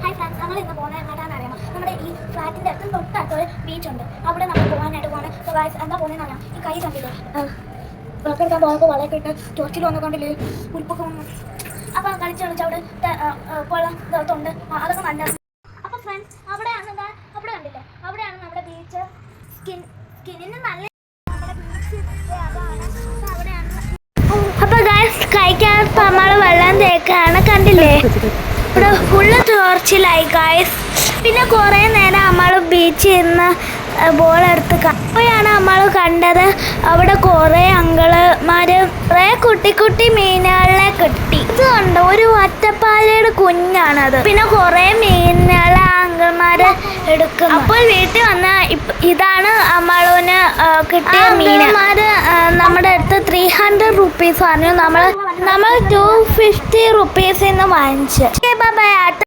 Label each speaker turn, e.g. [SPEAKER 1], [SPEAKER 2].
[SPEAKER 1] Hi friends, നമ്മൾ ഇന്ന് പോകുന്നത് എങ്ങോട്ടാണെന്ന് അറിയാമോ? നമ്മുടെ ഈ ഫ്ലാറ്റിൻ്റെ അടുത്ത് തൊട്ടടുത്തൊരു ബീച്ചുണ്ട്. അവിടെ നമ്മൾ പോകാനായിട്ട് പോകണം. സോ ഗൈസ്, എന്താ പോകുന്നതെന്ന് അറിയാം. ഈ കൈ കണ്ടില്ലേ, വിളക്കെടുക്കാൻ പോകുമ്പോൾ വളയൊക്കെ ഇട്ട് ടോർച്ചിൽ വന്ന് കണ്ടില്ലേ, ഉരുപ്പൊക്കെ വന്നു. അപ്പോൾ കളിച്ച് അവിടെ വെള്ളം ഇതുണ്ട്, അതൊക്കെ നല്ല. അപ്പോൾ ഫ്രണ്ട്സ്, അവിടെയാണ് അവിടെ കണ്ടില്ലേ, അവിടെയാണ് നമ്മുടെ ബീച്ച്. സ്കിന്നിന് നല്ല അപ്പോൾ ഗൈസ്, കഴിക്കാൻ നമ്മൾ വെള്ളം തേക്കാണ് കണ്ടില്ലേ. ഇവിടെ ഫുള്ള് ടോർച്ചിലായി ഗൈസ്. പിന്നെ കുറേ നേരം നമ്മൾ ബീച്ചിൽ നിന്ന് ബോളെടുത്ത് അപ്പോഴാണ് നമ്മൾ കണ്ടത് അവിടെ കുറേ അങ്കിളുമാർ കുറേ കുട്ടി മീനുകളെ കിട്ടി. ഇതുണ്ട്, ഒരു ഒറ്റപ്പാലയുടെ കുഞ്ഞാണത്. പിന്നെ കുറേ മീനുകളെ അങ്കിൾമാർ എടുക്കും. അപ്പോൾ വീട്ടിൽ വന്ന ഇതാണ് അമ്മളുവിന് കിട്ടിയ മീനന്മാർ. നമ്മുടെ അടുത്ത് 300 റുപ്പീസ് പറഞ്ഞു. നമ്മൾ 250 റുപ്പീസിൽ നിന്ന് വാങ്ങിച്ചു. ബൈ.